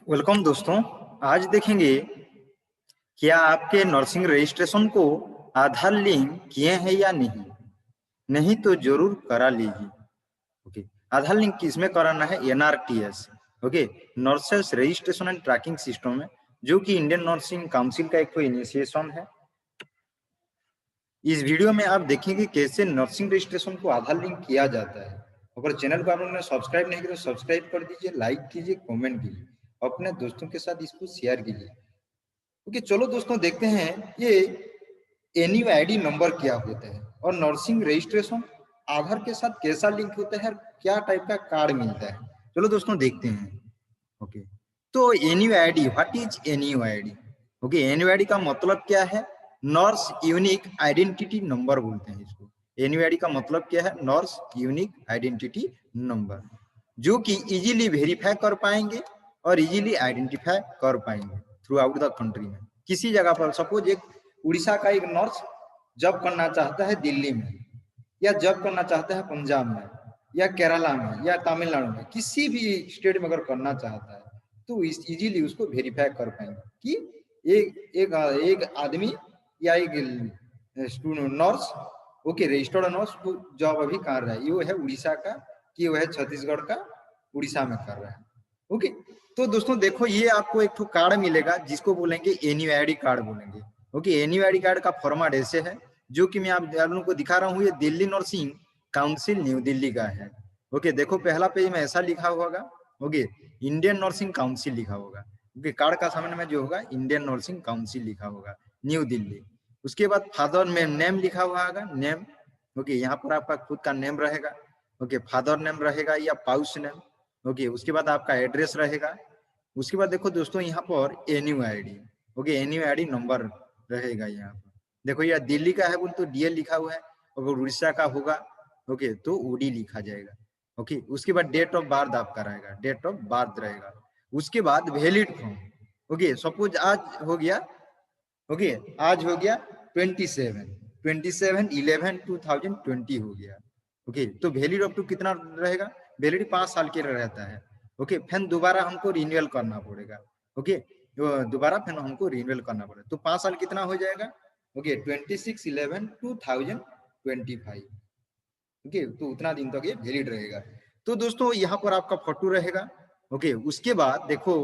Welcome दोस्तों। आज देखेंगे क्या आपके नर्सिंग रजिस्ट्रेशन को आधार लिंक किए हैं या नहीं। नहीं तो जरूर करा लीजिए। ओके, आधार लिंक किसमें कराना है? NRTS, okay, nurses registration and tracking system है, जो कि इंडियन नर्सिंग काउंसिल का एक इनिशिएशन है। इस वीडियो में आप देखेंगे कैसे नर्सिंग रजिस्ट्रेशन को आधार लिंक किया जाता है। अगर चैनल को आपने सब्सक्राइब नहीं किया तो सब्सक्राइब कर दीजिए, लाइक कीजिए, कमेंट कीजिए, अपने दोस्तों के साथ इसको शेयर कीजिए। ओके, चलो दोस्तों देखते हैं ये एनयूआईडी नंबर क्या होता है और नर्सिंग रजिस्ट्रेशन आधार के साथ कैसा लिंक होता है और क्या टाइप का कार्ड मिलता है। चलो दोस्तों देखते हैं। ओके, तो एनयूआईडी, व्हाट इज एनयूआईडी? ओके, एनयूआईडी का मतलब क्या है? नर्स यूनिक आइडेंटिटी नंबर बोलते हैं इसको। एनयूआईडी का मतलब क्या है? नर्स यूनिक आइडेंटिटी नंबर, जो कि इजीली वेरीफाई कर पाएंगे और इजीली आइडेंटिफाई कर पाएंगे थ्रू आउट द कंट्री में। किसी जगह पर सपोज एक उड़ीसा का एक नर्स जॉब करना चाहता है दिल्ली में, या जॉब करना चाहता है पंजाब में, या केरला में, या तमिलनाडु में, किसी भी स्टेट में अगर करना चाहता है तो इस इजीली उसको वेरीफाई कर पाएंगे कि एक आदमी या एक nurse, okay, registered nurse job अभी कर रहा है, ये है उड़ीसा का कि वो है छत्तीसगढ़ का, उड़ीसा में कर रहा है। ओके, तो दोस्तों देखो ये आपको एक तो कार्ड मिलेगा जिसको बोलेंगे एनयूआईडी कार्ड बोलेंगे। ओके, एनयूआईडी कार्ड का फॉर्मेट ऐसे है, जो कि मैं आप लोगों को दिखा रहा हूँ। ये Delhi nursing council new Delhi का है। ओके, देखो पहला पेज में ऐसा लिखा होगा, ओके, इंडियन नर्सिंग काउंसिल लिखा होगा। ओके, कार्ड का सामने में जो होगा इंडियन नर्सिंग काउंसिल लिखा होगा, न्यू दिल्ली। उसके बाद फादर में नेम लिखा हुआ होगा, नेम। ओके, यहाँ पर आपका खुद का नेम रहेगा। ओके, फादर नेम रहेगा या पाउस नेम। ओके, उसके बाद आपका एड्रेस रहेगा। उसके बाद देखो दोस्तों यहाँ पर एनयूआईडी, ओके, एनयूआईडी नंबर रहेगा यहाँ पर। देखो यह दिल्ली का है बोल तो डीएल लिखा हुआ है, अगर उड़ीसा का होगा ओके तो ओडी लिखा जाएगा। ओके, उसके बाद डेट ऑफ बर्थ आपका रहेगा, डेट ऑफ बर्थ रहेगा। उसके बाद वैलिड फॉर्म। ओके, सपोज आज हो गया, ओके, आज हो गया 27/11/2020 हो गया। ओके, तो वैलिड अप टू कितना रहेगा? वैलिड 5 साल के रहता है। ओके, फिर दोबारा हमको रिन्यूअल करना पड़ेगा। ओके, तो दोबारा फिर हमको रिन्यूअल करना पड़ेगा, तो 5 साल कितना हो जाएगा? ओके, 26/11/2025। ओके, तो उतना दिन तक ये वैलिड रहेगा। तो दोस्तों यहाँ पर आपका फोटो रहेगा। ओके, उसके बाद देखो,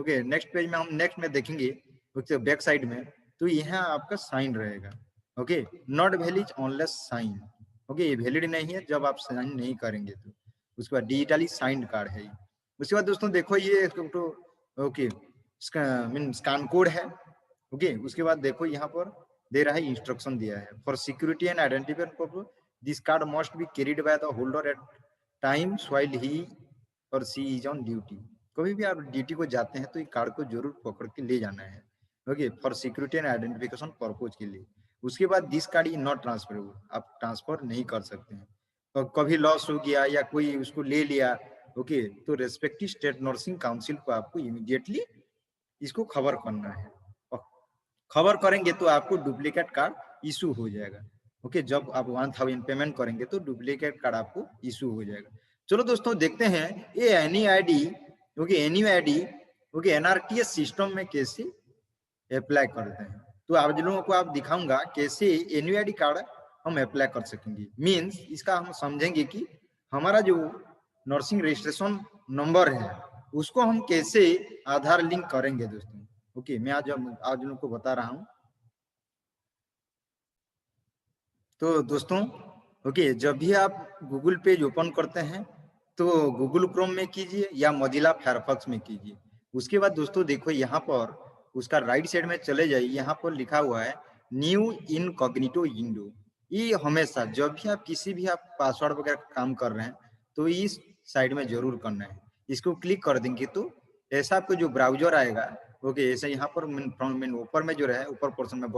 ओके, नेक्स्ट पेज में हम नेक्स्ट में देखेंगे, ओके, बैक साइड में, तो यहाँ आपका साइन रहेगा। Okay, not valid unless sign. Okay, ये वैलिड नहीं है जब आप साइन नहीं करेंगे तो। उसके बाद डिजिटली साइंड कार्ड है। उसके बाद दोस्तों देखो ये तो ओके, मीन स्कैन कोड है। ओके, उसके बाद देखो यहाँ पर दे रहा है, इंस्ट्रक्शन दिया है, for security and identification purpose this card must be carried by the holder at times while he or she is on duty. कभी भी आप ड्यूटी को जाते हैं तो ये कार्ड को जरूर पकड़ के ले जाना है। Okay, for security and identification purpose के लिए। उसके बाद this card is not transferable, आप ट्रांसफर नहीं कर सकते हैं। तो कभी लॉस हो गया या कोई उसको ले लिया, ओके, तो रेस्पेक्टिव स्टेट नर्सिंग काउंसिल को आपको इमीडिएटली इसको खबर करना है। और खबर करेंगे तो आपको डुप्लीकेट कार्ड इशू हो जाएगा। ओके, जब आप 1000 पेमेंट करेंगे तो डुप्लीकेट कार्ड आपको इशू हो जाएगा। चलो दोस्तों देखते हैं ये एनईआईडी, ओके, एनईआईडी, ओके, एनआरटीएस सिस्टम में कैसे अप्लाई करते हैं। तो आप लोगों को आप दिखाऊंगा कैसे एनयूआईडी कार्ड हम अप्लाई कर सकेंगे। मींस इसका हम समझेंगे कि हमारा जो नर्सिंग रजिस्ट्रेशन नंबर है उसको हम कैसे आधार लिंक करेंगे दोस्तों। ओके, मैं आज लोगों को बता रहा हूँ। तो दोस्तों ओके, जब भी आप गूगल पेज ओपन करते हैं तो गूगल क्रोम में कीजिए या मोजिला फायरफॉक्स में कीजिए। उसके बाद दोस्तों देखो यहाँ पर उसका राइट साइड में चले जाइए, यहाँ पर लिखा हुआ है न्यू इनकॉग्निटो विंडो। ये हमेशा जब भी आप किसी भी आप पासवर्ड वगैरह काम कर रहे हैं तो इस साइड में जरूर करना है। इसको क्लिक कर देंगे तो ऐसा आपको जो ब्राउजर आएगा, ओके, ऐसे यहाँ पर ऊपर में जो है, ऊपर पोर्शन में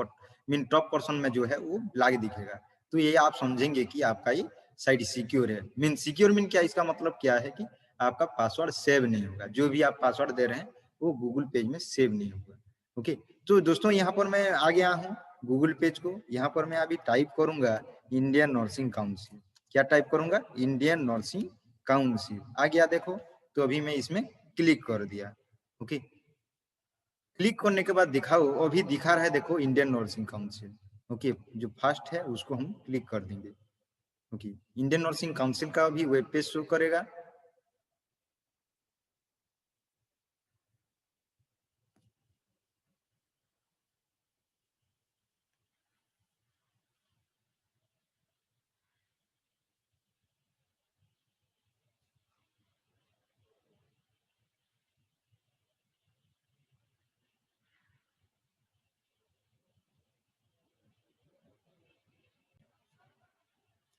मीन टॉप पोर्शन में जो है वो ब्लैक दिखेगा। तो ये आप समझेंगे कि आपका ये साइट सिक्योर है। मीन सिक्योर मीन क्या, इसका मतलब क्या है कि आपका पासवर्ड सेव नहीं होगा, जो भी आप पासवर्ड दे रहे हैं वो गूगल पेज में सेव नहीं होगा। ओके, तो दोस्तों यहाँ पर मैं आ गया हूँ गूगल पेज को। यहाँ पर मैं अभी टाइप करूंगा इंडियन नर्सिंग काउंसिल। क्या टाइप करूंगा? Indian nursing council. आ गया देखो, तो अभी मैं इसमें क्लिक कर दिया। ओके, क्लिक करने के बाद दिखाओ, अभी दिखा रहा है देखो इंडियन नर्सिंग काउंसिल। ओके, जो फर्स्ट है उसको हम क्लिक कर देंगे। ओके, इंडियन नर्सिंग काउंसिल का भी वेब पेज शो करेगा।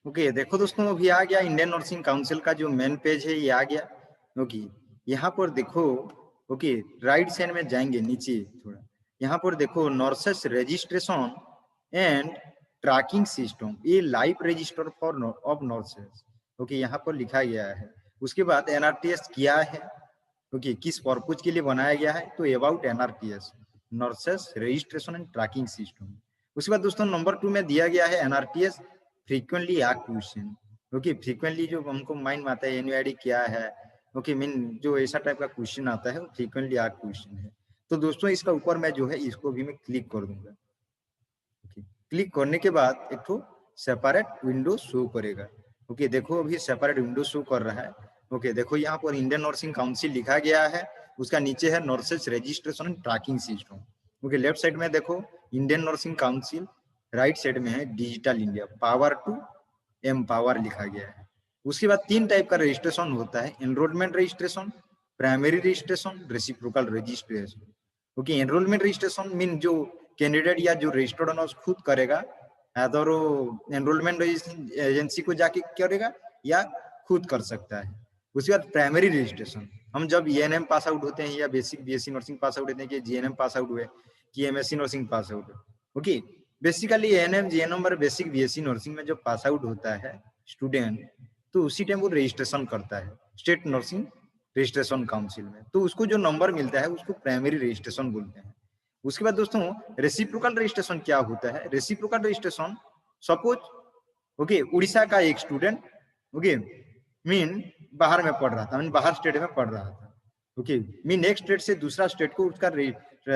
ओके, देखो दोस्तों अभी आ गया इंडियन नर्सिंग काउंसिल का जो मेन पेज है, ये आ गया। ओके, यहाँ पर देखो, ओके राइट साइड में जाएंगे नीचे थोड़ा, यहाँ पर देखो nurses registration and tracking system, ये live register for of nurses. Okay, यहाँ पर लिखा गया है। उसके बाद एनआरटीएस क्या है, ओके किस पर्पज के लिए बनाया गया है, तो about NRTS, nurses registration and tracking system. उसके बाद दोस्तों नंबर 2 में दिया गया है NRTS frequently asked question. Okay, frequently जो हमको माइंड में आता है एनयूआईडी क्या है, ओके मीन जो ऐसा टाइप का क्वेश्चन आता है वो फ्रीक्वेंटली आस्क्ड क्वेश्चन है। तो दोस्तों इसका ऊपर में जो है इसको भी मैं क्लिक कर दूंगा। ओके, क्लिक करने के बाद एक तो सेपरेट विंडो शो करेगा। ओके, देखो अभी सेपरेट विंडो शो कर रहा है। ओके, देखो यहाँ पर इंडियन नर्सिंग काउंसिल लिखा गया है, उसका नीचे है nurses registration and tracking system. Okay, left side में देखो Indian nursing council, right side में है digital India power to empower लिखा गया है। उसके बाद 3 टाइप का रजिस्ट्रेशन होता है, enrolment registration, primary registration, reciprocal registration. Okay, enrolment registration mean जो कैंडिडेट या जो रजिस्टर्ड नर्स खुद करेगा, अदर एनरोलमेंट एजेंसी को जाके करेगा या खुद कर सकता है। उसके बाद प्राइमरी रजिस्ट्रेशन, हम जब ईएनएम पास आउट होते हैं या basic BSc nursing pass out होते हैं, कि जीएनएम पास आउट हुए कि MSc nursing pass out. Okay, basically ANM GNM और बेसिक बीएससी नर्सिंग में जो पास आउट होता है स्टूडेंट, तो उसी टाइम वो रजिस्ट्रेशन करता है स्टेट नर्सिंग रजिस्ट्रेशन काउंसिल में, तो उसको जो नंबर मिलता है उसको प्राइमरी रजिस्ट्रेशन बोलते हैं। उसके बाद दोस्तों रेसिप्रोकल रजिस्ट्रेशन क्या होता है, reciprocal registration suppose okay Orissa का एक स्टूडेंट, ओके मीन बाहर में पढ़ रहा था, मीन बाहर स्टेट में पढ़ रहा था। ओके, मीन एक स्टेट से दूसरा स्टेट को उसका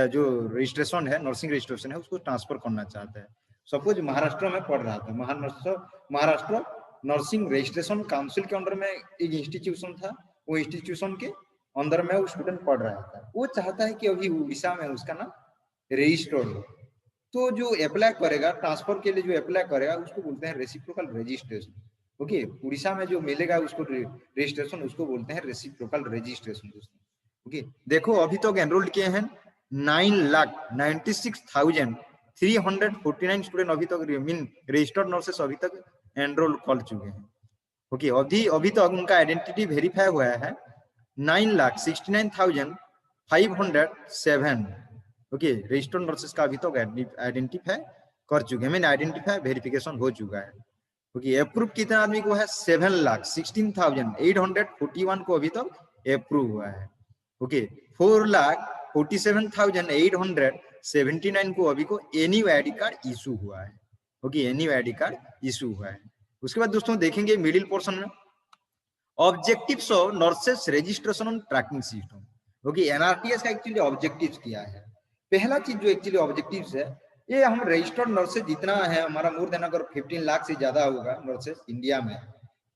जो रजिस्ट्रेशन है नर्सिंग रजिस्ट्रेशन है उसको ट्रांसफर करना चाहता है। सपोज महाराष्ट्र में पढ़ रहा था, महाराष्ट्र नर्सिंग रजिस्ट्रेशन काउंसिल के अंडर में एक इंस्टीट्यूशन था, वो इंस्टीट्यूशन के अंदर में वो स्टूडेंट पढ़ रहा था, वो चाहता है कि अभी उड़ीसा में उसका नाम रजिस्टर्ड हो, तो जो अप्लाई करेगा ट्रांसफर के लिए, जो अप्लाई करेगा उसको बोलते हैं रेसिप्रोकल रजिस्ट्रेशन। ओके, उड़ीसा में जो मिलेगा उसको रजिस्ट्रेशन उसको बोलते हैं रेसिप्रोकल रजिस्ट्रेशन दोस्तों। ओके, देखो अभी तक एनरोल्ड किए हैं 9,96,349 स्टूडेंट अभी तक मीन रजिस्टर्ड नर्सेस अभी तक एनरोल कर चुके हैं। ओके, अभी तक उनका आइडेंटिटी वेरीफाई हुआ है 9,69,507। ओके, रजिस्टर्ड नर्सेस का अभी तक आइडेंटिफाई कर चुके हैं, मीन आइडेंटिफाई वेरिफिकेशन हो चुका है। ओके, अप्रूव कितना आदमी को है 7,16,841 को अभी तक अप्रूव हुआ है। ओके, 4,47,879 को अभी को एनयू आईडी कार्ड इशू हुआ है। Okay, NU ID card issue हुआ है। उसके बाद दोस्तों देखेंगे मिडिल पोर्शन में objectives of nurses registration and tracking system. Okay, NRTS का एक्चुअली ऑब्जेक्टिव्स क्या है, पहला चीज जो एक्चुअली ऑब्जेक्टिव्स है, ये हम रजिस्टर्ड नर्सेस जितना है हमारा मोर देन अगर 15 लाख से ज्यादा होगा नर्सेस इंडिया में,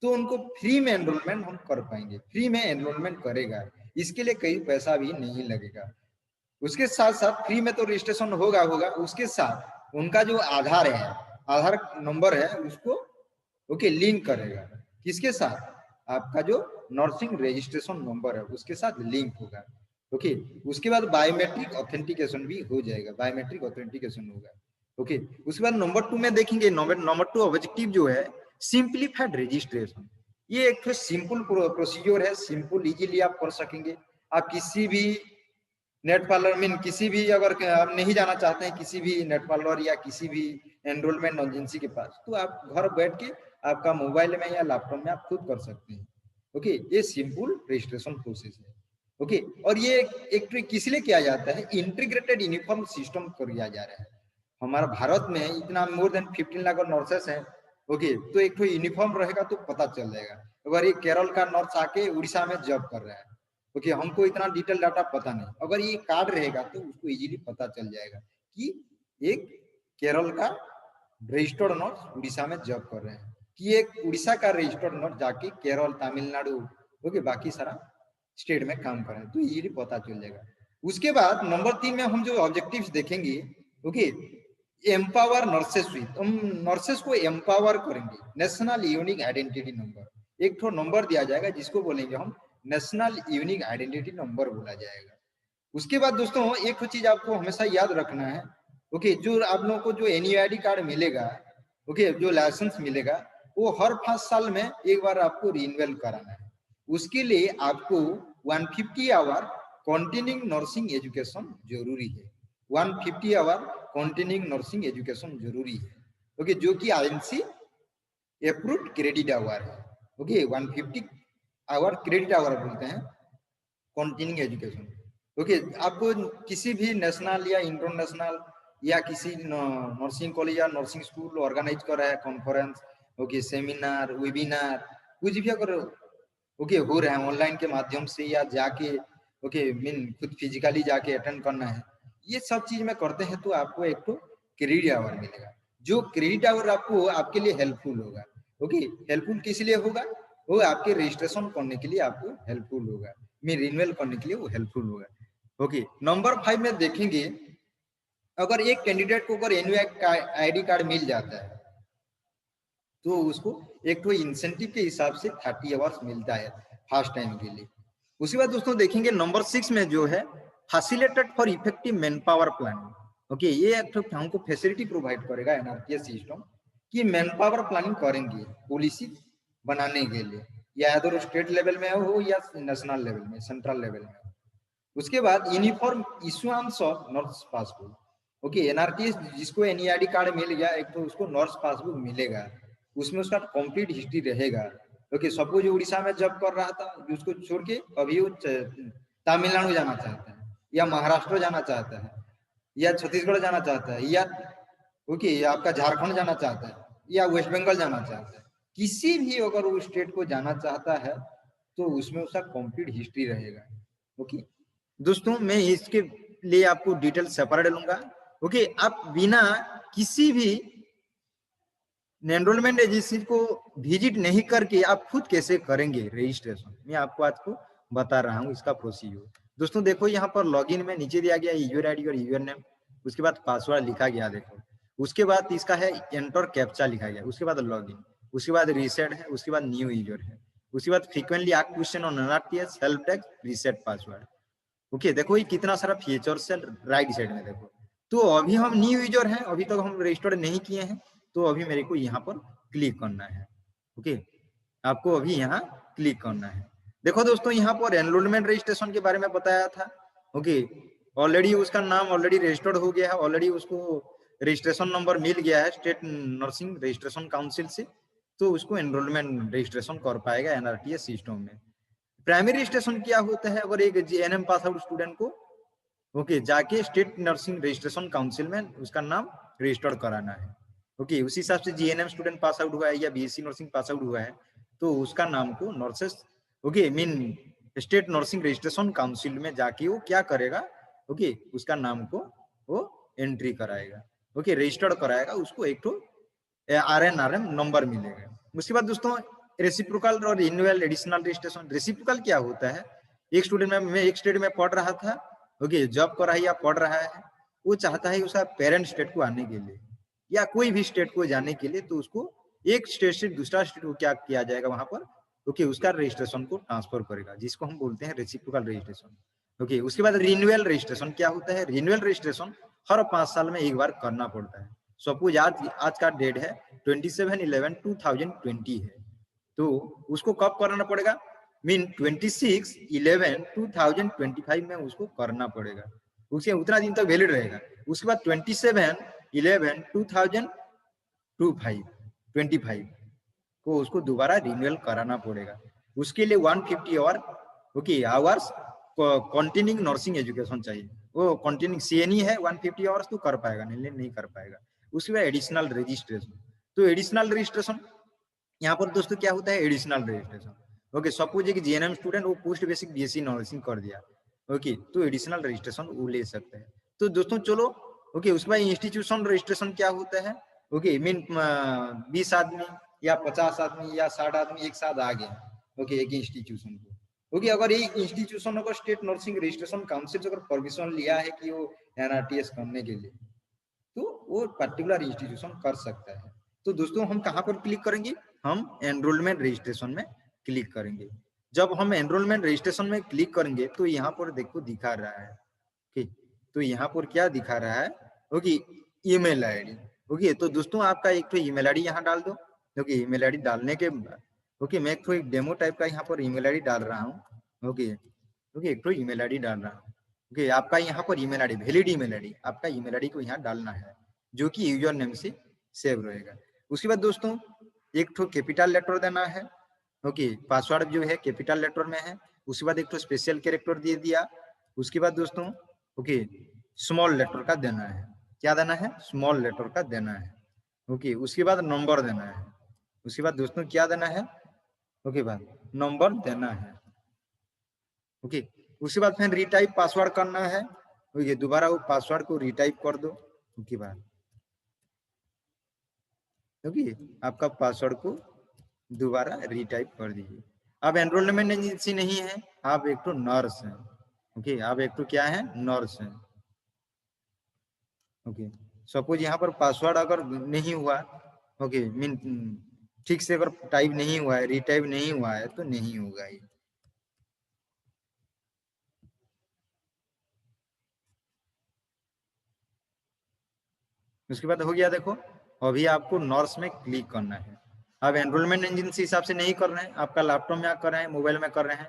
तो उनको फ्री में एनरोलमेंट हम कर पाएंगे, फ्री में एनरोलमेंट करेगा, इसके लिए कहीं पैसा भी नहीं लगेगा। उसके साथ साथ फ्री में तो रजिस्ट्रेशन होगा, उसके साथ उनका जो आधार है, आधार नंबर है उसको ओके लिंक करेगा, किसके साथ, आपका जो नर्सिंग रजिस्ट्रेशन नंबर है उसके साथ लिंक होगा। ओके, उसके बाद बायोमेट्रिक ऑथेंटिकेशन भी हो जाएगा, बायोमेट्रिक ऑथेंटिकेशन होगा। ओके, उसके बाद नंबर 2 में देखेंगे, नंबर 2 ऑब्जेक्टिव जो है सिंप्लीफाइड रजिस्ट्रेशन। ये एक सिंपल प्रोसीजर है, सिंपल इजीली आप कर सकेंगे। आप किसी भी नेट पार्लर में, किसी भी अगर आप नहीं जाना चाहते हैं किसी भी नेट पार्लर या किसी भी एनरोलमेंट एजेंसी के पास, तो आप घर बैठ के आपका मोबाइल में या लैपटॉप में आप खुद कर सकते हैं। ओके, ये सिंपल रजिस्ट्रेशन प्रोसेस है। ओके, और ये एक ट्रिक किस लिए किया जाता है, इंटीग्रेटेड यूनिफॉर्म सिस्टम किया जा रहा है। हमारा भारत में इतना मोर देन 15 लाख नर्सेस हैं। ओके, तो एक यूनिफॉर्म रहेगा तो पता चल जाएगा, अगर ये केरल का नर्स आके उड़ीसा में जॉब कर रहा है ओके, हमको इतना डिटेल डाटा पता नहीं, अगर ये कार्ड रहेगा तो उसको इजीली पता चल जाएगा कि एक केरल का रजिस्टर्ड नर्स उड़ीसा में जॉब कर रहे हैं, कि एक उड़ीसा का रजिस्टर्ड नर्स जाके केरल, तमिलनाडु, ओके, बाकी सारा स्टेट में काम कर रहे हैं, तो इजीली पता चल जाएगा। उसके बाद नंबर 3 में हम जो ऑब्जेक्टिव्स देखेंगे, ओके, एम्पावर नर्सेस विथ, हम नर्सेस को एम्पावर करेंगे। नेशनल यूनिक आइडेंटिटी नंबर, एक तो नंबर दिया जाएगा जिसको बोलेंगे हम नेशनल यूनिक आइडेंटिटी नंबर बोला जाएगा। उसके बाद दोस्तों एक चीज आपको हमेशा याद रखना है, ओके, जो आप लोगों को जो एनयूआईडी कार्ड मिलेगा, ओके, जो लाइसेंस मिलेगा, वो हर 5 साल में एक बार आपको रिन्यूअल कराना है। उसके लिए आपको 150 आवर कंटिन्यूइंग नर्सिंग एजुकेशन जरूरी है। 150 आवर कंटिन्यूइंग नर्सिंग एजुकेशन जरूरी है, ओके, जो कि आईएमसी अप्रूव्ड क्रेडिट आवर है। ओके, 150 आवर क्रेडिट आवर बोलते हैं कंटिन्यूइंग एजुकेशन। ओके, आपको किसी भी नेशनल या इंटरनेशनल या किसी नर्सिंग कॉलेज या नर्सिंग स्कूल ऑर्गेनाइज कर रहा है कॉन्फ्रेंस, ओके, सेमिनार, वेबिनार, कुछ भी अगर ओके हो रहा है ऑनलाइन के माध्यम से या जाके, ओके, मीन खुद फिजिकली जाके अटेंड करना है, ये सब चीज में करते हैं तो आपको एक तो क्रेडिट आवर मिलेगा। जो क्रेडिट आवर आपको आपके लिए हेल्पफुल होगा। ओके, हेल्पफुल किस लिए होगा? वो आपके रजिस्ट्रेशन करने के लिए आपको हेल्पफुल होगा, में रिन्यूअल करने के लिए वो हेल्पफुल होगा। ओके, नंबर 5 में देखेंगे, अगर एक कैंडिडेट को अगर एनयूआईडी कार्ड मिल जाता है तो उसको एक तो इंसेंटिव के हिसाब से 30 आवर्स मिलता है फर्स्ट टाइम के लिए। उसके बाद दोस्तों देखेंगे नंबर 6 में जो है facilitate for effective man power planning. Okay, ये एक तो हमको फैसिलिटी प्रोवाइड करेगा एनआरटीएस सिस्टम कि मैन पावर प्लानिंग करेंगे पॉलिसी बनाने के लिए, या अदर स्टेट लेवल में हो या नेशनल लेवल में, सेंट्रल लेवल में। उसके बाद uniform issuance of nurse passbook. Okay, NRTS जिसको एनईआईडी कार्ड मिल गया एक तो उसको नर्स पासबुक मिलेगा, उसमें उसका कंप्लीट हिस्ट्री रहेगा। ओके, सपोज उड़ीसा में जॉब कर रहा था, उसको छोड़ के अभी वो तमिलनाडु जाना चाहता है या महाराष्ट्र जाना चाहता है या छत्तीसगढ़ जाना चाहता है या ओके आपका झारखंड जाना चाहता है या वेस्ट बंगाल जाना चाहता है, किसी भी अगर वो स्टेट को जाना चाहता है तो उसमें उसका कंप्लीट हिस्ट्री रहेगा। ओके दोस्तों, मैं इसके लिए आपको डिटेल सेपरेट लूंगा। ओके, आप बिना किसी भी एनरोलमेंट एजेंसी को विजिट नहीं करके आप खुद कैसे करेंगे रजिस्ट्रेशन, मैं आपको आज को बता रहा हूँ इसका प्रोसीजर। दोस्तों देखो, यहाँ पर लॉगिन में नीचे दिया गया यूजर आईडी और यूजर नेम, उसके बाद पासवर्ड लिखा गया देखो, उसके बाद इसका है एंटर कैप्चा लिखा गया, उसके बाद लॉगिन, उसके बाद रीसेट है, उसके बाद न्यू यूजर है, उसके बाद frequently asked question on NRTS, help desk, reset password. Okay, देखो ये कितना सारा फीचर्स है राइट साइड में देखो। तो अभी हम न्यू यूजर हैं, अभी तक हम रजिस्टर्ड नहीं किए हैं, तो अभी मेरे को यहाँ पर क्लिक करना है। ओके, आपको अभी यहाँ क्लिक करना है। देखो दोस्तों, यहाँ पर एनरोलमेंट रजिस्ट्रेशन के बारे में बताया था। ओके, ऑलरेडी उसका नाम ऑलरेडी रजिस्टर्ड हो गया है, ऑलरेडी उसको रजिस्ट्रेशन नंबर मिल गया है स्टेट नर्सिंग रजिस्ट्रेशन काउंसिल से, तो उसको एनरोलमेंट रजिस्ट्रेशन कर पाएगा एनआरटीएस सिस्टम में। प्राइमरी रजिस्ट्रेशन क्या होता है? अगर एक जीएनएम पास आउट स्टूडेंट को ओके जाके स्टेट नर्सिंग रजिस्ट्रेशन काउंसिल में उसका नाम रजिस्टर्ड कराना है। ओके, उसी हिसाब से जीएनएम स्टूडेंट पास आउट हुआ है या बीएससी नर्सिंग पास आउट हुआ है तो उसका नाम को nurses okay mean state nursing registration council में जाके वो क्या करेगा, ओके उसका नाम को वो एंट्री कराएगा, ओके रजिस्टर्ड कराएगा, उसको एक तो आरएनआरएम नंबर मिलेगा। उसके बाद दोस्तों रेसिप्रोकल और रिन्यूअल एडिशनल रजिस्ट्रेशन। रेसिप्रोकल क्या होता है? एक स्टूडेंट में मैं एक स्टेट में पढ़ रहा था, ओके जॉब कर रहा है या पढ़ रहा है, वो चाहता है उसका पेरेंट स्टेट को आने के लिए या कोई भी स्टेट को जाने के लिए, तो उसको एक स्टेट से दूसरा स्टेट को क्या किया जाएगा वहां पर, ओके उसका रजिस्ट्रेशन को ट्रांसफर करेगा, जिसको हम बोलते हैं रेसिप्रोकल रजिस्ट्रेशन। ओके, उसके बाद रिन्यूअल रजिस्ट्रेशन क्या होता है? रिन्यूअल रजिस्ट्रेशन हर 5 साल में एक बार करना पड़ता है। सपोज आज का डेट है 27/11/2020 है, तो उसको कब कराना पड़ेगा? मीन 26/11/2025 में उसको करना पड़ेगा, उसे उतना दिन तक वैलिड रहेगा। उसके बाद 27/11/2025 को उसको दोबारा रिन्यूअल कराना पड़ेगा। उसके लिए 150 okay hours continuing nursing education चाहिए। वो कंटिन्यूइंग सीएनई है 150 आवर्स तो कर पाएगा, नहीं कर पाएगा। उसके बाद एडिशनल रजिस्ट्रेशन। तो एडिशनल रजिस्ट्रेशन यहाँ पर दोस्तों क्या होता है? एडिशनल रजिस्ट्रेशन ओके, सपोज कि जीएनएम स्टूडेंट वो पोस्ट बेसिक बीएससी नर्सिंग कर दिया, ओके, तो एडिशनल रजिस्ट्रेशन वो ले सकते हैं। तो दोस्तों चलो, ओके, उसके बाद इंस्टीट्यूशन रजिस्ट्रेशन क्या होता है, ओके, मीन 20 आदमी या 50 आदमी या 60 आदमी एक साथ आ गए, ओके, एक इंस्टीट्यूशन को, ओके, अगर ये इंस्टीट्यूशन अगर स्टेट नर्सिंग रजिस्ट्रेशन काउंसिल से अगर परमिशन लिया है कि वो एनआरटीएस करने के लिए, तो वो पर्टिकुलर इंस्टीट्यूशन कर सकता है। तो दोस्तों हम कहाँ पर क्लिक करेंगे, हम एनरोलमेंट रजिस्ट्रेशन में क्लिक करेंगे। जब हम एनरोलमेंट रजिस्ट्रेशन में क्लिक करेंगे तो यहाँ पर देखो दिखा रहा है, ठीक, तो यहाँ पर क्या दिखा रहा है, ओके, ईमेल आईडी, ओके, तो दोस्तों आपका एक तो ईमेल आईडी यहाँ डाल दो, ओके, ईमेल आईडी डालने के बाद, ओके, मैं एक तो एक डेमो टाइप का यहाँ पर ईमेल आईडी डाल रहा हूँ, ओके, ओके, एक तो ईमेल आईडी डाल रहा हूँ, ओके, आपका यहाँ पर email ID, valid email ID, आपका ईमेल आईडी को यहाँ डालना है, जो कि यूजर नेम से सेव रहेगा। उसके बाद दोस्तों एक तो कैपिटल लेटर देना है, ओके, पासवर्ड जो है कैपिटल लेटर में है। उसके बाद एक तो स्पेशल कैरेक्टर दे दिया। उसके बाद दोस्तों ओके स्मॉल लेटर का देना है, क्या देना है, स्मॉल लेटर का देना है, ओके। उसके बाद नंबर देना है। उसके बाद दोस्तों क्या देना है, ओके भाई, नंबर देना है, ओके। उसके बाद फिर रीटाइप पासवर्ड करना है, ओके, दोबारा वो पासवर्ड को रीटाइप कर दो, ओके भाई, ओके, आपका पासवर्ड को दोबारा रीटाइप कर दीजिए। आप एनरोलमेंट एजेंसी नहीं है, आप एक तो नर्स हैं, ओके, आप एक तो क्या है, नर्स हैं, ओके। सपोज यहाँ पर पासवर्ड अगर नहीं हुआ, ओके, मीन ठीक से अगर टाइप नहीं हुआ है, रीटाइप नहीं हुआ है, तो नहीं होगा ये। उसके बाद हो गया, देखो अभी आपको नर्स में क्लिक करना है। आप एनरोलमेंट एजेंसी हिसाब से नहीं कर रहे हैं, आपका लैपटॉप में आप कर रहे हैं, मोबाइल में कर रहे हैं,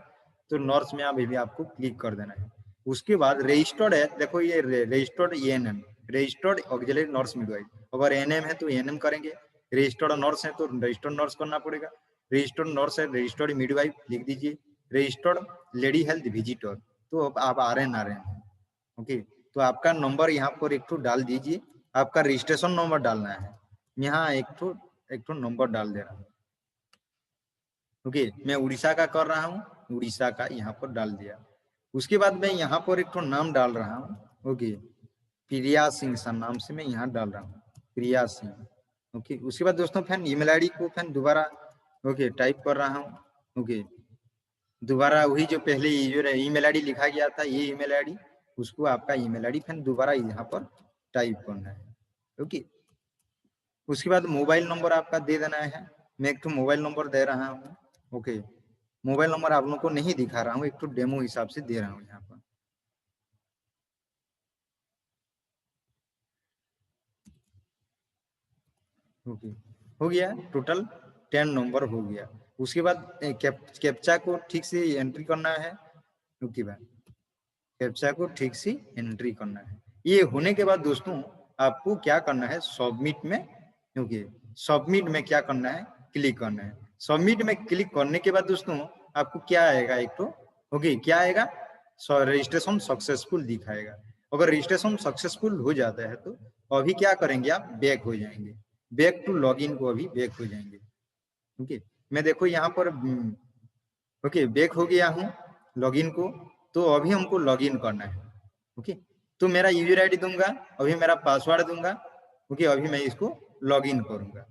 तो नर्स में अभी भी आपको क्लिक कर देना है। उसके बाद रजिस्टर्ड है, देखो ये registered ANM, registered auxiliary nurse midwife, अगर एएनएम है तो एएनएम करेंगे, रजिस्टर्ड नर्स है तो रजिस्टर्ड नर्स करना पड़ेगा, रजिस्टर्ड नर्स है रजिस्टर्ड मिडवाइफ लिख दीजिए, रजिस्टर्ड लेडी हेल्थ विजिटर, तो आप RN हैं, ओके। तो आपका नंबर यहाँ पर एक तो डाल दीजिए, आपका रजिस्ट्रेशन नंबर डालना है, यहाँ एक तो नंबर डाल दे रहा हूँ, ओके। मैं उड़ीसा का कर रहा हूँ, उड़ीसा का यहाँ पर डाल दिया। उसके बाद मैं यहाँ पर एक तो नाम डाल रहा हूँ, ओके, प्रिया सिंह सा नाम से मैं यहाँ डाल रहा हूँ, प्रिया सिंह, ओके। उसके बाद दोस्तों फैन ईमेल आईडी को फैन दोबारा ओके टाइप कर रहा हूँ, ओके, दोबारा वही जो पहले ईमेल आईडी लिखा गया था, ये ईमेल आईडी, उसको आपका ईमेल आईडी फिर दोबारा यहाँ पर टाइप करना है, ओके। उसके बाद मोबाइल नंबर आपका दे देना है, मैं एक तो मोबाइल नंबर दे रहा हूँ, ओके। मोबाइल नंबर आप लोगों को नहीं दिखा रहा हूँ, एक तो डेमो हिसाब से दे रहा हूँ यहाँ पर, ओके। हो गया, टोटल 10 नंबर हो गया। उसके बाद कैप्चा को ठीक से एंट्री करना है, ओके भाई, कैप्चा को ठीक से एंट्री करना है। ये होने के बाद दोस्तों आपको क्या करना है, सबमिट में, ओके, सबमिट में क्या करना है, क्लिक करना है। सबमिट में क्लिक करने के बाद दोस्तों आपको क्या आएगा, एक तो ओके क्या आएगा, रजिस्ट्रेशन सक्सेसफुल दिखाएगा। अगर रजिस्ट्रेशन सक्सेसफुल हो जाता है तो अभी क्या करेंगे, आप बैक हो जाएंगे, बैक टू लॉगिन को अभी बैक हो जाएंगे, ओके। मैं देखो यहाँ पर ओके बैक हो गया हूँ लॉगिन को, तो अभी हमको लॉगिन करना है, ओके। तो मेरा यूजर आईडी दूंगा, अभी मेरा पासवर्ड दूंगा, ओके, अभी मैं इसको लॉगिन करूंगा,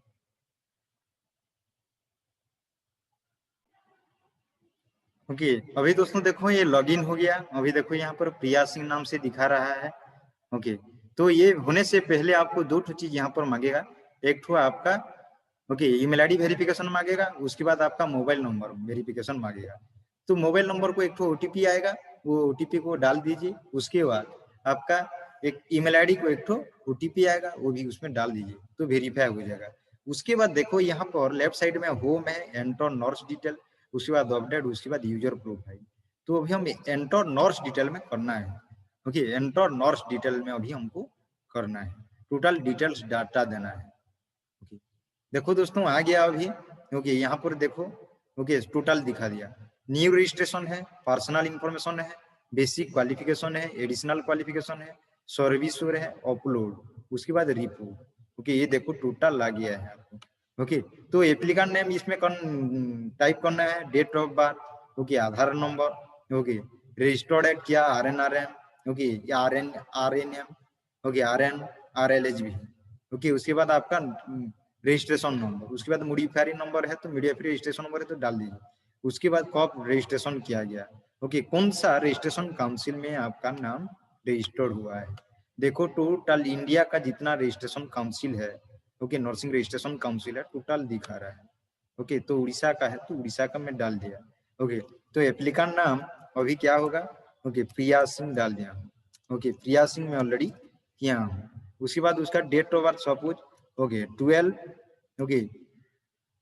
ओके। अभी दोस्तों देखो ये लॉगिन हो गया, अभी देखो यहाँ पर प्रिया सिंह नाम से दिखा रहा है, ओके। तो ये होने से पहले आपको दो चीज यहाँ पर मांगेगा, एक तो आपका ओके ईमेल आईडी वेरिफिकेशन मांगेगा, उसके बाद आपका मोबाइल नंबर वेरिफिकेशन मांगेगा। तो मोबाइल नंबर को एक तो ओटीपी आएगा, वो ओटीपी को डाल दीजिए। उसके बाद आपका एक ईमेल आईडी को एक तो ओटीपी आएगा, वो भी उसमें डाल दीजिए, तो वेरीफाई हो जाएगा। उसके बाद देखो यहाँ पर लेफ्ट साइड में होम है, एंटर नर्स डिटेल, उसके बाद अपडेट, उसके बाद यूजर प्रोफाइल। तो अभी हम एंटर नर्स डिटेल में करना है, ओके, एंटर नर्स डिटेल में अभी हमको करना है, टोटल डिटेल्स डाटा देना है, ओके। देखो दोस्तों आ गया अभी, ओके, यहाँ पर देखो ओके टोटल दिखा दिया। न्यू रजिस्ट्रेशन है, पर्सनल इंफॉर्मेशन है, बेसिक क्वालिफिकेशन है, एडिशनल क्वालिफिकेशन है, सर्विस है, अपलोड, उसके बाद रिपोर्ट, ओके। ये देखो टोटल आ गया है आपको, ओके, तो एप्लीकेंट नेम इसमें टाइप करना है, date of birth, okay, Aadhaar number, okay, registered at क्या RN, okay, RNM, okay, RLHB, okay, उसके बाद आपका रजिस्ट्रेशन नंबर, उसके बाद मॉडिफायर नंबर है तो मॉडिफायर रजिस्ट्रेशन नंबर है तो डाल दीजिए, उसके बाद कब रजिस्ट्रेशन किया गया, ओके, कौन सा रजिस्ट्रेशन काउंसिल में आपका नाम रजिस्टर्ड हुआ है। देखो टोटल इंडिया का जितना रजिस्ट्रेशन काउंसिल है, ओके, नर्सिंग रजिस्ट्रेशन काउंसिल है, टोटल दिखा रहा है। ओके, तो उड़ीसा का है तो उड़ीसा का मैं डाल दिया। ओके, तो एप्लीकेंट नाम अभी क्या होगा, ओके, प्रिया सिंह डाल दिया। ओके, प्रिया सिंह में ऑलरेडी किया हूँ। उसके बाद उसका date of birth suppose, okay, 12, okay,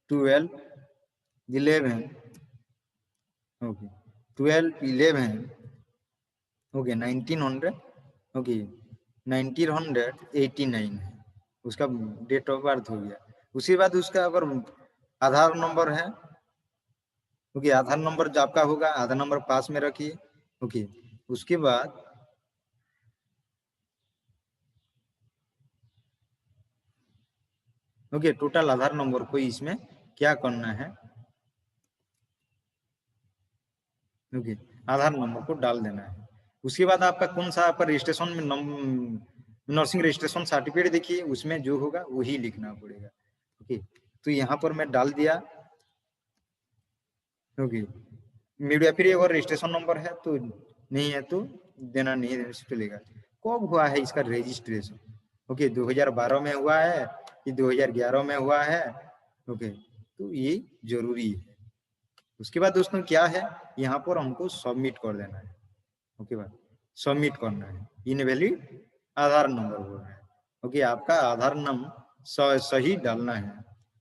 12/11, okay, 12/11, okay, 1900, okay, 1989 है उसका डेट ऑफ बर्थ हो गया। उसके बाद उसका अगर आधार नंबर है, ओके, आधार नंबर जो आपका होगा, आधार नंबर पास में रखिए। ओके, उसके बाद ओके, टोटल आधार नंबर को इसमें क्या करना है, ओके, आधार नंबर को डाल देना है। उसके बाद आपका कौन सा आपका रजिस्ट्रेशन में नर्सिंग रजिस्ट्रेशन सर्टिफिकेट देखिए, उसमें जो होगा वही लिखना पड़ेगा। ओके, तो यहाँ पर मैं डाल दिया। ओके, मीडिया फिर अगर रजिस्ट्रेशन नंबर है तो नहीं है तो देना नहीं चलेगा। कब हुआ है इसका रजिस्ट्रेशन, ओके, 2012 में हुआ है कि 2011 में हुआ है, ओके, तो ये जरूरी है। उसके बाद दोस्तों क्या है, यहाँ पर हमको सबमिट कर देना है। ओके भाई, सबमिट करना है, इनवैलिड आधार नंबर बोल रहा है। ओके, आपका आधार नंबर सही डालना है।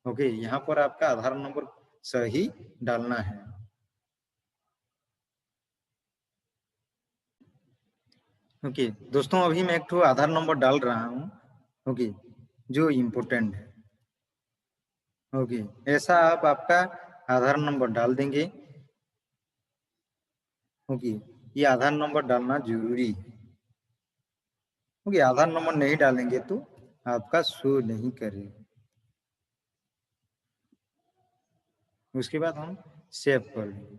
ओके, यहाँ पर आपका आधार नंबर सही डालना है। ओके दोस्तों, अभी मैं एक तो आधार नंबर डाल रहा हूँ, ओके, जो इम्पोर्टेंट है। ओके, ऐसा आप आपका आधार नंबर डाल देंगे। ओके, ये आधार नंबर डालना जरूरी है। ओके, आधार नंबर नहीं डालेंगे तो आपका शो नहीं करेगा। उसके बाद हम सेव कर लेंगे,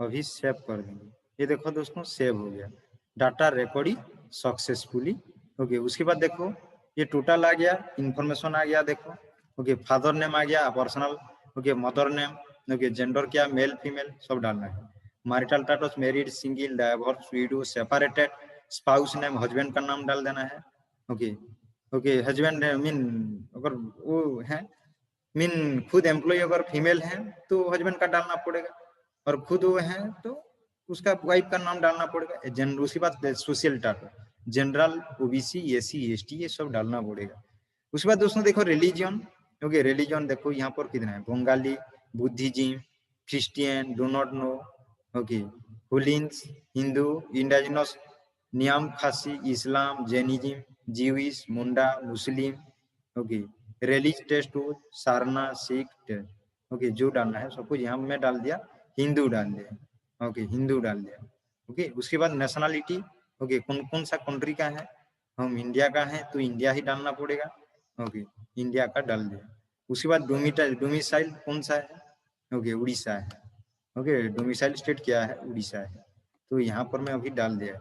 अभी सेव कर देंगे। ये देखो दोस्तों, सेव हो गया, डाटा रिकॉर्डिंग सक्सेसफुली। ओके, उसके बाद देखो ये टोटल आ गया, इंफॉर्मेशन आ गया, देखो। ओके, फादर नेम आ गया personal, okay, mother name, okay, gender क्या मेल फीमेल सब डालना है। Marital status married, single, divorce, window, separated, spouse name husband का नाम डाल देना है। ओके, ओके, हस्बैंड मीन अगर वो है मीन खुद एम्प्लॉय अगर फीमेल है तो हस्बैंड का डालना पड़ेगा, और खुद वो है तो उसका वाइफ का नाम डालना पड़ेगा। जनरल, उसके बाद social Tata, general, OBC, SC, ST, ये सब डालना पड़ेगा। उसके बाद दोस्तों देखो रिलीजन, ओके, रिलीजन देखो यहाँ पर कितना है, Bengali, Buddhism, Christian, do not know, okay, हुलिन्स, Hindu, indigenous, Niam Khasi, Islam, Jainism, Jewish, Munda, Muslim, okay, रिलीज टेस्ट हो, सारना, सिख टेस्ट। ओके, जो डालना है सब कुछ यहाँ में डाल दिया, हिंदू डाल दिया। ओके, हिंदू डाल दिया। ओके, उसके बाद नेशनलिटी, ओके, कौन कौन सा कंट्री का है, हम इंडिया का है तो इंडिया ही डालना पड़ेगा। ओके, इंडिया का डाल दिया। उसके बाद डोमिसाइल कौन सा है, ओके, उड़ीसा है। ओके, डोमिसाइल स्टेट क्या है, उड़ीसा है, तो यहाँ पर मैं अभी डाल दिया।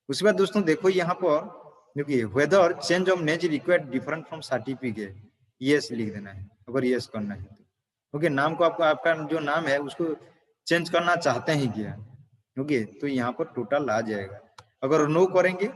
उसके बाद दोस्तों देखो यहाँ पर, देखिए वेदर चेंज ऑफ नेच required different from certificate, yes लिख देना है अगर यस करना है तो। ओके, नाम को आपको आपका जो नाम है उसको चेंज करना चाहते हैं क्या, ओके, तो यहाँ पर टोटल आ जाएगा। अगर नो करेंगे,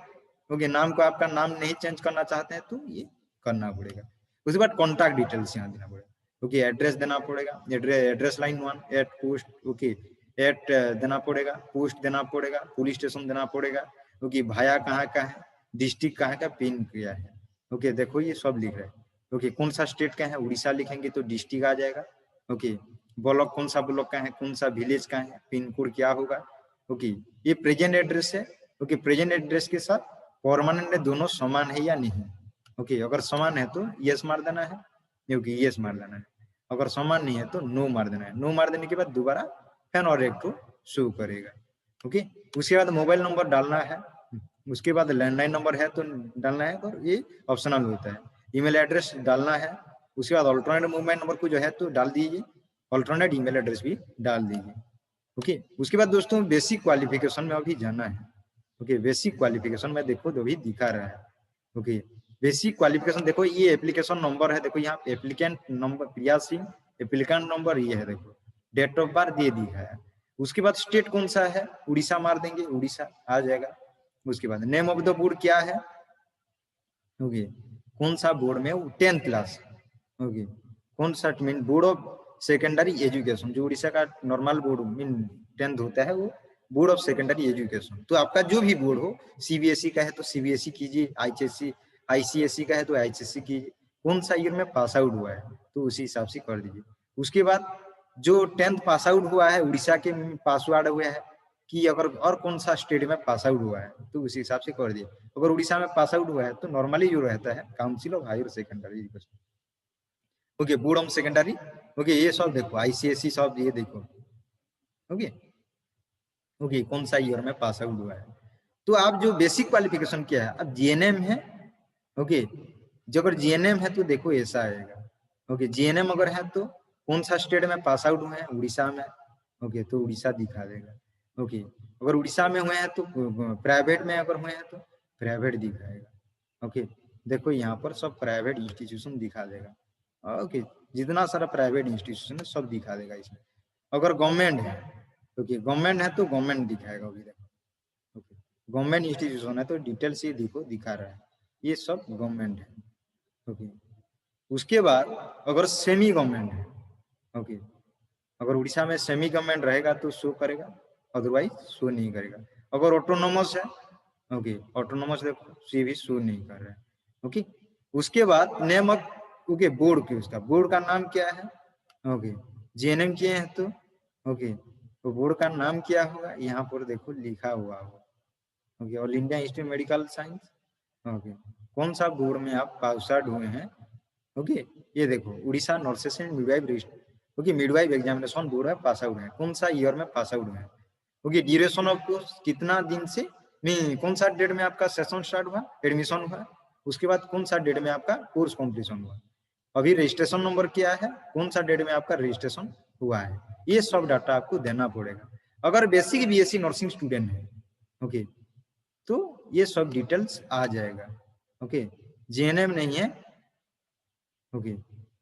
ओके, नाम को आपका नाम नहीं चेंज करना चाहते हैं तो ये करना पड़ेगा। उसके बाद कॉन्टैक्ट डिटेल्स यहाँ देना पड़ेगा। ओके, एड्रेस देना पड़ेगा, address line 1 at post, okay, at देना पड़ेगा, पोस्ट देना पड़ेगा, पुलिस स्टेशन देना पड़ेगा। ओके, भाया कहाँ का है, डिस्ट्रिक्ट कहाँ का, पिन क्या है। ओके, देखो ये सब लिख रहे हैं। ओके, कौन सा स्टेट का है, उड़ीसा लिखेंगे तो डिस्ट्रिक्ट आ जाएगा। ओके, ब्लॉक कौन सा ब्लॉक का है, कौन सा विलेज का है, पिन कोड क्या होगा। ओके, ये प्रेजेंट एड्रेस है। ओके, प्रेजेंट एड्रेस के साथ परमानेंट दोनों समान है या नहीं। ओके, अगर समान है तो यस मार देना है, क्योंकि यस मार देना है। अगर समान नहीं है तो नो मार देना है। नो मार देने के बाद दोबारा फैन और एक को शो करेगा। ओके, उसके बाद मोबाइल नंबर डालना है। उसके बाद लैंडलाइन नंबर है तो डालना है, और ये ऑप्शनल होता है। ईमेल एड्रेस डालना है। उसके बाद अल्टरनेट मोबाइल नंबर को जो है तो डाल दीजिए, अल्टरनेट ईमेल एड्रेस भी डाल दीजिए। ओके, उसके बाद दोस्तों बेसिक क्वालिफिकेशन में अभी जाना है। ओके, बेसिक क्वालिफिकेशन में देखो जो भी दिखा रहा है। ओके, बेसिक क्वालिफिकेशन देखो, ये एप्लीकेशन नंबर है, देखो यहाँ एप्लीकेंट नंबर प्रिया सिंह, एप्लीकेंट नंबर ये है, देखो डेट ऑफ बर्थ ये दिखा है। उसके बाद स्टेट कौन सा है, उड़ीसा मार देंगे, उड़ीसा आ जाएगा। उसके बाद नेम ऑफ द बोर्ड क्या है, ओके कौन सा बोर्ड में, 10th क्लास। ओके, कौन सा mean board of secondary education, जो उड़ीसा का नॉर्मल बोर्ड मीन 10th होता है वो बोर्ड ऑफ सेकेंडरी एजुकेशन। तो आपका जो भी बोर्ड हो, सीबीएसई का है तो सीबीएसई कीजिए, आईसीएसई का है तो आईसीएसई कीजिए, कौन सा ईयर में पास आउट हुआ है तो उसी हिसाब से कर दीजिए। उसके बाद जो 10th पास आउट हुआ है उड़ीसा के पास आउट हुआ है कि अगर और कौन सा स्टेट में पास आउट हुआ है तो उसी हिसाब से कर दिए। अगर उड़ीसा में पास आउट हुआ है तो नॉर्मली जो रहता है council of higher secondary education. Okay, board of secondary, okay ये सब देखो, आईसीएसई सब ये देखो। ओके ओके, कौन सा ईयर में पास आउट हुआ है। तो आप जो बेसिक क्वालिफिकेशन क्या है, अब जीएनएम है। ओके, जो अगर जीएनएम है तो देखो ऐसा आएगा। ओके, जीएनएम अगर है तो कौन सा स्टेट में पास आउट हुए हैं, उड़ीसा में। ओके, तो उड़ीसा दिखा देगा। ओके, अगर उड़ीसा में हुए हैं तो प्राइवेट में अगर हुए हैं तो प्राइवेट दिखाएगा। ओके, देखो यहाँ पर सब प्राइवेट इंस्टीट्यूशन दिखा देगा। ओके, जितना सारा प्राइवेट इंस्टीट्यूशन है सब दिखा देगा इसमें। अगर गवर्नमेंट है, ओके गवर्नमेंट है तो गवर्नमेंट दिखाएगा। अभी देखो, ओके गवर्नमेंट इंस्टीट्यूशन है तो डिटेल से देखो दिखा रहा है, ये सब गवर्नमेंट है। ओके, उसके बाद अगर सेमी गवर्नमेंट है, ओके अगर उड़ीसा में सेमी गवर्नमेंट रहेगा तो शो करेगा, अदरवाइज शो नहीं करेगा। अगर ऑटोनोमस है, ओके ऑटोनोमस देखो ये भी शो नहीं कर रहा है। ओके, उसके बाद नेम ऑफ, ओके बोर्ड की, उसका बोर्ड का नाम क्या है। ओके, जीएनएम किए हैं तो ओके, तो बोर्ड का नाम क्या होगा, यहाँ पर देखो लिखा हुआ होगा। Okay, all India institute medical science. Okay, कौन सा बोर्ड में आप पास आउट हुए हैं। ओके, ये देखो Orissa nurses and midwife, okay midwife examination board है, पास आउट है, कौन सा ईयर में पास आउट है। ओके, ड्यूरेशन ऑफ कोर्स कितना दिन से, नहीं कौन सा डेट में आपका सेशन स्टार्ट हुआ, एडमिशन हुआ, उसके बाद कौन सा डेट में आपका कोर्स कंप्लीशन हुआ, अभी रजिस्ट्रेशन नंबर क्या है, कौन सा डेट में आपका रजिस्ट्रेशन हुआ है, ये सब डाटा आपको देना पड़ेगा। अगर बेसिक बीएससी नर्सिंग स्टूडेंट है, ओके तो ये सब डिटेल्स आ जाएगा। ओके, जीएनएम नहीं है, okay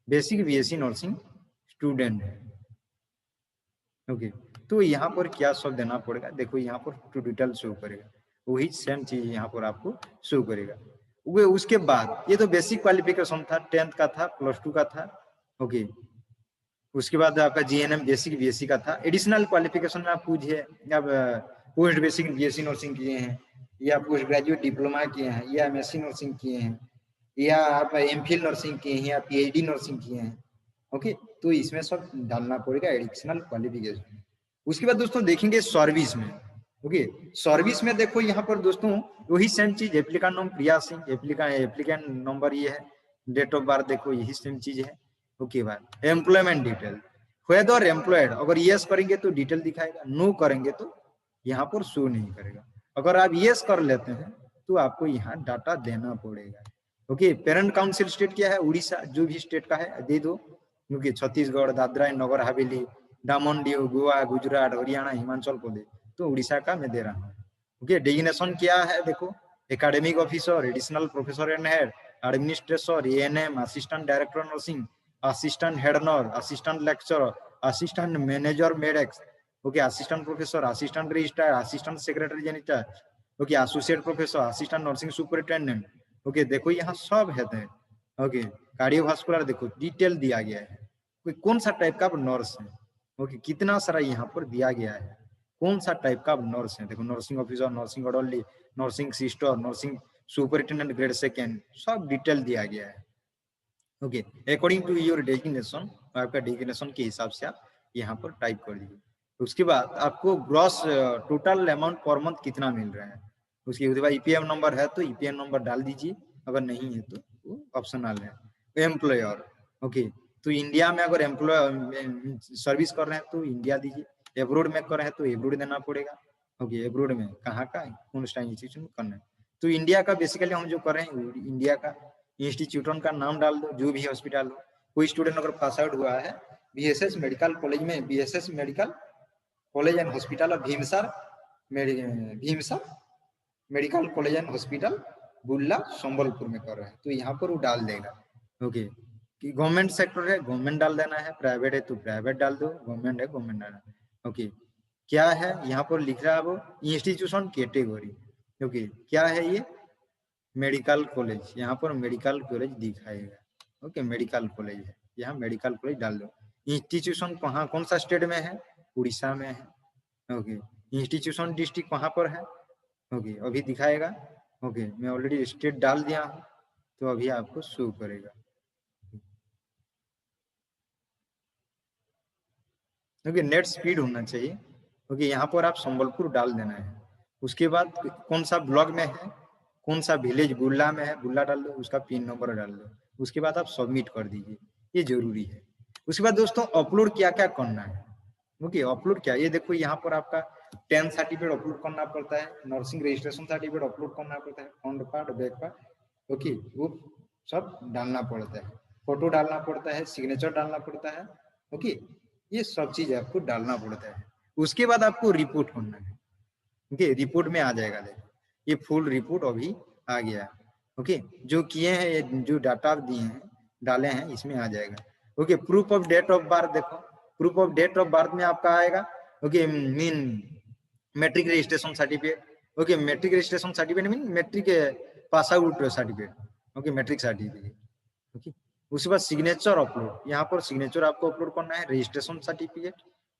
basic BSc nursing student है। ओके, तो यहाँ पर क्या सब देना पड़ेगा, देखो यहाँ पर टू डिटेल शो करेगा, वही सेम चीज यहाँ पर आपको शो करेगा। उसके बाद ये तो बेसिक क्वालिफिकेशन था, 10th का था, +2 का था। ओके, उसके बाद आपका जीएनएम बेसिक बीएससी का था। एडिशनल क्वालिफिकेशन में आप पूछिए, आप पोस्ट बेसिक बीएससी नर्सिंग किए हैं, या पोस्ट ग्रेजुएट डिप्लोमा किए हैं, या एमएससी नर्सिंग किए हैं, या आप एमफिल नर्सिंग किए हैं, या पीएचडी नर्सिंग किए हैं। ओके, तो इसमें सब डालना पड़ेगा एडिशनल क्वालिफिकेशन। उसके बाद दोस्तों देखेंगे सर्विस में। ओके, सर्विस में देखो यहाँ पर दोस्तों वही सेम चीज, एप्लीकेंट नाम प्रिया सिंह, एप्लीकेंट नंबर ये है, डेट ऑफ बर्थ देखो यही सेम चीज है। ओके भाई, एम्प्लॉयमेंट डिटेल, वेदर एम्प्लॉयड, अगर यस करेंगे तो डिटेल दिखाएगा, नो करेंगे तो यहाँ पर शो नहीं करेगा। अगर आप यस कर लेते हैं तो आपको यहाँ डाटा देना पड़ेगा। ओके, पेरेंट काउंसिल स्टेट क्या है, उड़ीसा, जो भी स्टेट का है दे दो, क्योंकि छत्तीसगढ़, दादरा एंड नगर हवेली, डामन डिव, गोवा, गुजरात, हरियाणा, हिमाचल प्रदेश, तो उड़ीसा का मैं दे रहा हूँ। ओके, डिजिग्नेशन क्या है देखो, academic officer, additional professor and head, administrator, ANM, assistant director nursing, assistant head nurse, assistant lecturer, assistant manager Medex, okay assistant professor, assistant registrar, assistant secretary janitor, okay associate professor, assistant nursing superintendent. Okay, देखो यहाँ सब है। Okay, cardiovascular देखो detail दिया गया है, कोई कौन सा टाइप का नर्स है। ओके, कितना सारा यहाँ पर दिया गया है, कौन सा टाइप का नर्स है, देखो nursing officer, nursing orderly, nursing sister, nursing superintendent grade 2, सब डिटेल दिया गया है। Okay, according to your designation, आपका डेजिग्नेशन के हिसाब से आप यहाँ पर टाइप कर दीजिए। उसके बाद आपको gross total amount per month कितना मिल रहा है, उसके बाद ईपीएफ नंबर है तो ईपीएफ नंबर डाल दीजिए, अगर नहीं है तो वो ऑप्शनल है। एम्प्लॉयर, ओके तो इंडिया में अगर एम्प्लॉय सर्विस कर रहे हैं तो इंडिया दीजिए, एब्रोड में कर रहे हैं तो एब्रोड देना पड़ेगा। ओके, एब्रोड में कहाँ का, कौन सा इंस्टीट्यूशन करना है, तो इंडिया का बेसिकली हम जो कर रहे हैं इंडिया का इंस्टीट्यूशन का नाम डाल दो, जो भी हॉस्पिटल हो, कोई स्टूडेंट अगर पास आउट हुआ है बीएसएस मेडिकल कॉलेज में, BSS medical college and hospital of VIMSAR medical college and hospital Burla Sambalpur में कर रहे हैं, तो यहाँ पर वो डाल देगा। ओके, कि गवर्नमेंट सेक्टर है गवर्नमेंट डाल देना है, प्राइवेट है तो प्राइवेट डाल दो, गवर्नमेंट है गवर्नमेंट डालना है। ओके, क्या है यहाँ पर लिख रहा है वो इंस्टीट्यूशन कैटेगरी। ओके, क्या है ये मेडिकल कॉलेज, यहाँ पर मेडिकल कॉलेज दिखाएगा। ओके, मेडिकल कॉलेज है, यहाँ मेडिकल कॉलेज डाल दो। इंस्टीट्यूशन कहाँ कौन सा स्टेट में है, उड़ीसा में है। ओके, इंस्टीट्यूशन डिस्ट्रिक्ट कहाँ पर है, ओके अभी दिखाएगा। ओके, मैं ऑलरेडी स्टेट डाल दिया हूँ तो अभी आपको शो करेगा। ओके, नेट स्पीड होना चाहिए। ओके, यहाँ पर आप संबलपुर डाल देना है। उसके बाद कौन सा ब्लॉक में है, कौन सा विलेज, बुल्ला में है, बुल्ला डाल दो, उसका पिन नंबर डाल दो। उसके बाद आप सबमिट कर दीजिए, ये जरूरी है। उसके बाद दोस्तों अपलोड क्या क्या करना है। ओके, अपलोड क्या, ये देखो यहाँ पर आपका 10 सर्टिफिकेट अपलोड करना पड़ता है, नर्सिंग रजिस्ट्रेशन सर्टिफिकेट अपलोड करना पड़ता है, front part back part. Okay, वो सब डालना पड़ता है, फोटो डालना पड़ता है, सिग्नेचर डालना पड़ता है। ओके, ये सब चीज आपको डालना पड़ता है। उसके बाद आपको रिपोर्ट करना है। ओके, रिपोर्ट में आ जाएगा, देखो ये फुल रिपोर्ट अभी आ गया। ओके, जो किए हैं, जो डाटा दिए हैं डाले हैं, इसमें आ जाएगा। Okay, proof of date of birth, देखो proof of date of birth में आपका आएगा। Okay, mean matric registration certificate. Okay, matric registration certificate mean matric pass out certificate. Okay, matric certificate. Okay, उसके बाद सिग्नेचर अपलोड, यहाँ पर signature आपको upload करना है, रजिस्ट्रेशन सर्टिफिकेट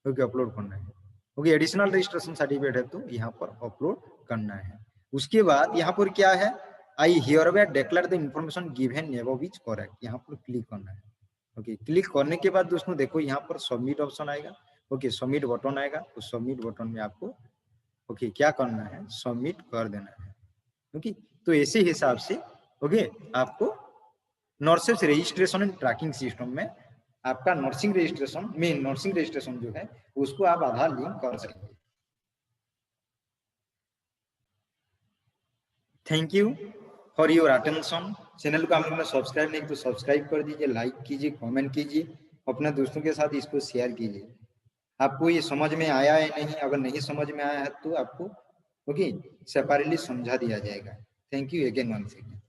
ओके अपलोड करना है। ओके, एडिशनल रजिस्ट्रेशन सर्टिफिकेट है तो यहाँ पर अपलोड करना है। उसके बाद यहाँ पर क्या है, I hereby declare the information given above is correct, यहाँ पर क्लिक करना है। ओके, क्लिक करने के बाद दोस्तों देखो यहाँ पर सबमिट ऑप्शन आएगा। ओके, सबमिट बटन आएगा, तो सबमिट बटन में आपको ओके क्या करना है, सबमिट कर देना है। ओके, तो ऐसे हिसाब से ओके आपको nurses registration and tracking system में आपका nursing registration main nursing registration जो है उसको आप आधार लिंक कर सकेंगे। Thank you for your attention. Channel को आप लोगों ने सब्सक्राइब नहीं तो सब्सक्राइब कर दीजिए, लाइक कीजिए, कमेंट कीजिए, अपने दोस्तों के साथ इसको शेयर कीजिए। आपको ये समझ में आया है नहीं, अगर नहीं समझ में आया है तो आपको ओके सेपरेटली समझा दिया जाएगा। Thank you again once again.